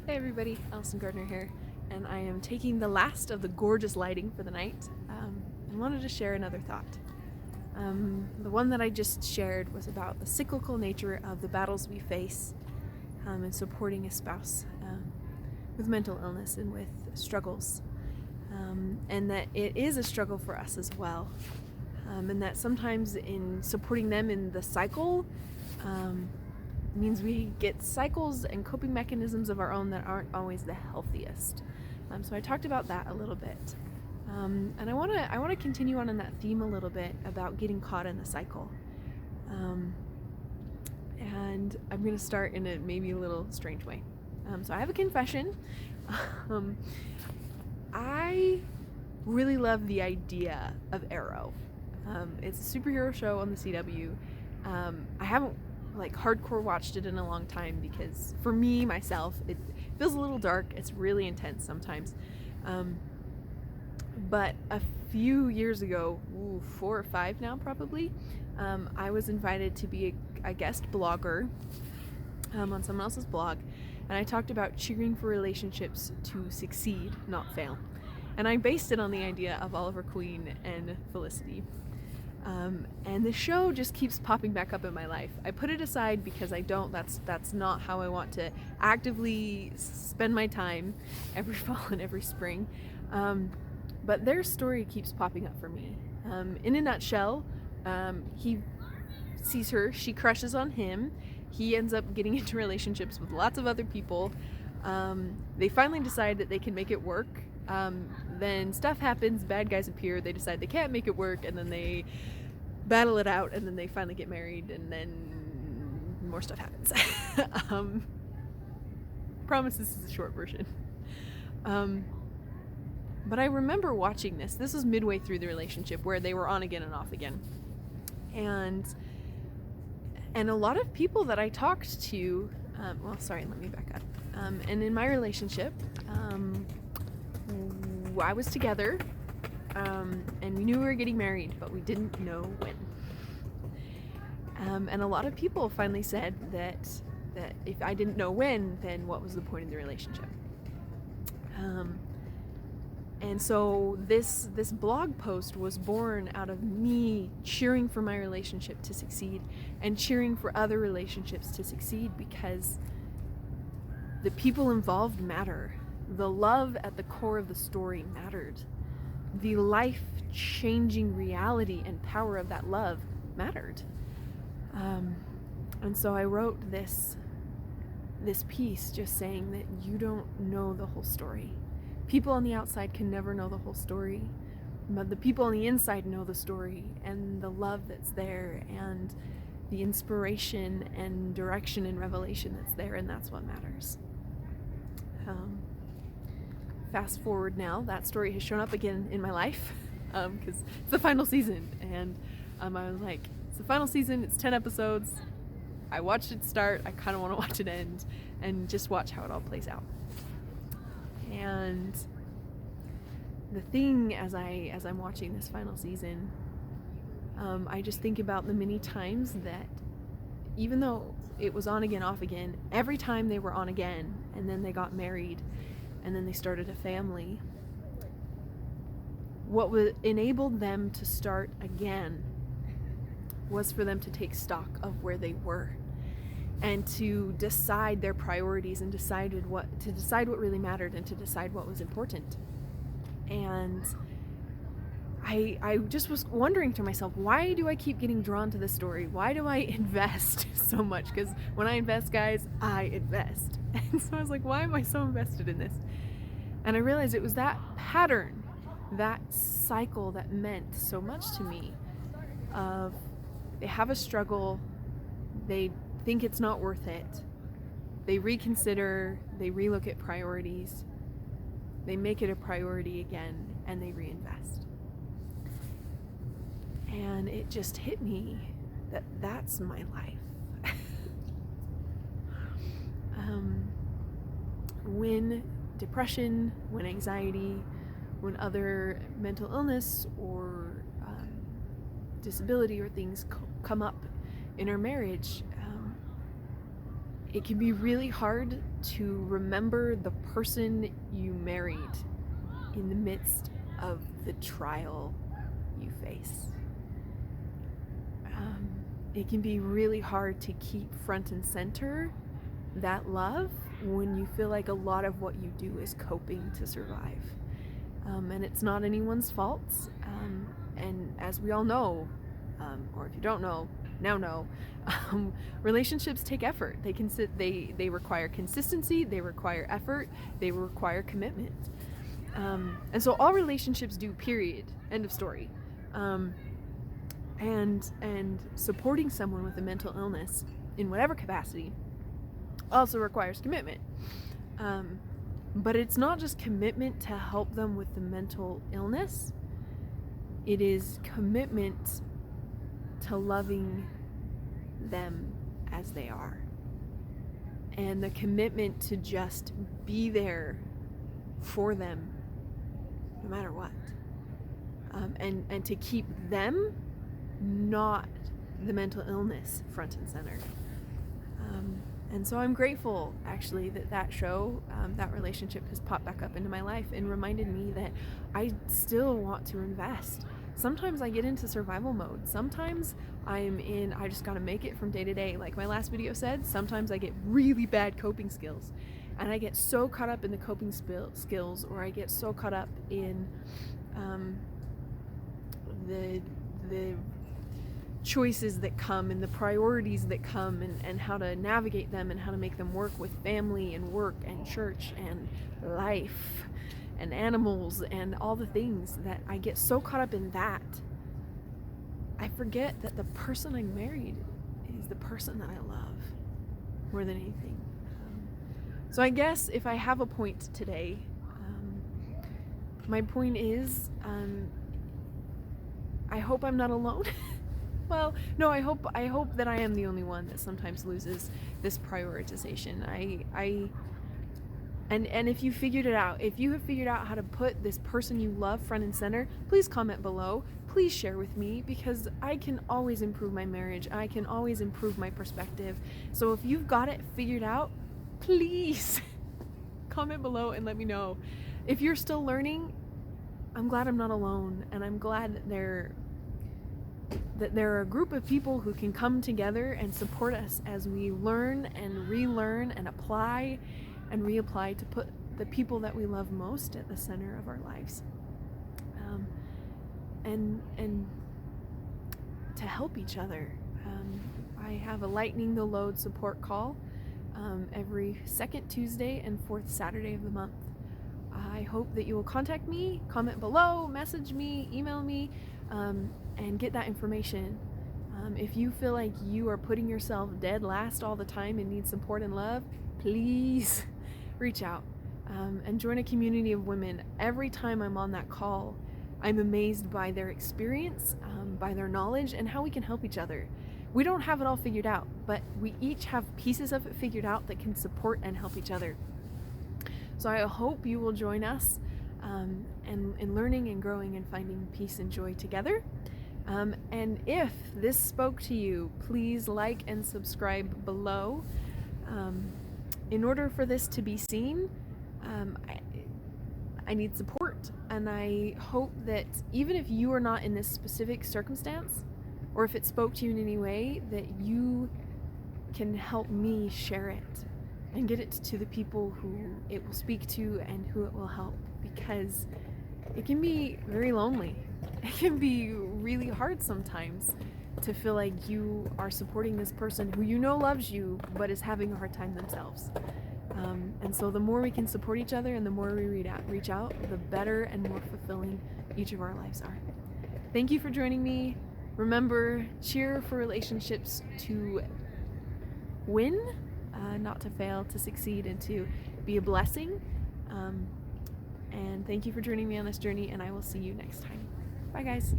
Hey everybody, Allison Gardner here, and I am taking the last of the gorgeous lighting for the night and wanted to share another thought. The one that I just shared was about the cyclical nature of the battles we face in supporting a spouse with mental illness and with struggles, and that it is a struggle for us as well, and that sometimes in supporting them in the cycle, means we get cycles and coping mechanisms of our own that aren't always the healthiest. So I talked about that a little bit, and I want to continue on in that theme a little bit about getting caught in the cycle. And I'm going to start in a maybe a little strange way. So I have a confession. I really love the idea of Arrow. It's a superhero show on the CW. I haven't hardcore watched it in a long time because for me, myself, it feels a little dark. It's really intense sometimes. But a few years ago, 4 or 5 now probably, I was invited to be a guest blogger on someone else's blog, and I talked about cheering for relationships to succeed, not fail. And I based it on the idea of Oliver Queen and Felicity. And the show just keeps popping back up in my life. I put it aside because that's not how I want to actively spend my time every fall and every spring. But their story keeps popping up for me. In a nutshell, he sees her, she crushes on him, he ends up getting into relationships with lots of other people. They finally decide that they can make it work. Then stuff happens, bad guys appear, they decide they can't make it work, and then they battle it out, and then they finally get married, and then more stuff happens. Promise this is a short version. But I remember watching this. This was midway through the relationship where they were on again and off again. And a lot of people that I talked to, let me back up. And in my relationship, I was together, and we knew we were getting married, but we didn't know when. And a lot of people finally said that if I didn't know when, then what was the point of the relationship? And so this blog post was born out of me cheering for my relationship to succeed and cheering for other relationships to succeed, because the people involved matter. The love at the core of the story mattered. The life-changing reality and power of that love mattered. And so I wrote this piece just saying that you don't know the whole story. People on the outside can never know the whole story, but the people on the inside know the story and the love that's there and the inspiration and direction and revelation that's there, and that's what matters. Fast forward now, that story has shown up again in my life because it's the final season, and I was like, it's the final season, it's 10 episodes, I watched it start, I kind of want to watch it end and just watch how it all plays out. And the thing as I'm watching this final season, I just think about the many times that even though it was on again, off again, every time they were on again, and then they got married, and then they started a family, what enabled them to start again was for them to take stock of where they were and to decide their priorities and decide what really mattered and to decide what was important. And I just was wondering to myself, why do I keep getting drawn to this story? Why do I invest so much? Because when I invest, guys, I invest. And so I was like, why am I so invested in this? And I realized it was that pattern, that cycle that meant so much to me of they have a struggle, they think it's not worth it, they reconsider, they relook at priorities, they make it a priority again, and they reinvest. And it just hit me that that's my life. When depression, when anxiety, when other mental illness or disability or things come up in our marriage, it can be really hard to remember the person you married in the midst of the trial you face. It can be really hard to keep front and center that love when you feel like a lot of what you do is coping to survive. And it's not anyone's fault. And as we all know, or if you don't know, now know, relationships take effort. They require consistency, they require effort, they require commitment. And so all relationships do, period. End of story. And supporting someone with a mental illness in whatever capacity also requires commitment. But it's not just commitment to help them with the mental illness. It is commitment to loving them as they are. And the commitment to just be there for them no matter what. And to keep them, not the mental illness, front and center. And so I'm grateful, actually, that show, that relationship has popped back up into my life and reminded me that I still want to invest. Sometimes I get into survival mode. Sometimes I just gotta make it from day to day. Like my last video said, sometimes I get really bad coping skills. And I get so caught up in the coping skills, or I get so caught up in the choices that come and the priorities that come, and how to navigate them and how to make them work with family and work and church and life and animals and all the things, that I get so caught up in that, I forget that the person I married is the person that I love more than anything. So I guess if I have a point today, my point is, I hope I'm not alone. Well, no, I hope that I am the only one that sometimes loses this prioritization. And if you figured it out, if you have figured out how to put this person you love front and center, please comment below. Please share with me, because I can always improve my marriage. I can always improve my perspective. So if you've got it figured out, please comment below and let me know. If you're still learning, I'm glad I'm not alone, and I'm glad that there are a group of people who can come together and support us as we learn and relearn and apply and reapply to put the people that we love most at the center of our lives, and to help each other. I have a Lightening the Load support call every second Tuesday and fourth Saturday of the month. I hope that you will contact me, comment below, message me, email me, and get that information. If you feel like you are putting yourself dead last all the time and need support and love, please reach out and join a community of women. Every time I'm on that call, I'm amazed by their experience, by their knowledge, and how we can help each other. We don't have it all figured out, but we each have pieces of it figured out that can support and help each other. So I hope you will join us in learning and growing and finding peace and joy together. And if this spoke to you, please like and subscribe below. In order for this to be seen, I need support, and I hope that even if you are not in this specific circumstance, or if it spoke to you in any way, that you can help me share it and get it to the people who it will speak to and who it will help, because it can be very lonely. It can be really hard sometimes to feel like you are supporting this person who you know loves you but is having a hard time themselves. And so the more we can support each other and the more we reach out, the better and more fulfilling each of our lives are. Thank you for joining me. Remember, cheer for relationships to win, not to fail, to succeed, and to be a blessing. And thank you for joining me on this journey, and I will see you next time. Bye, guys.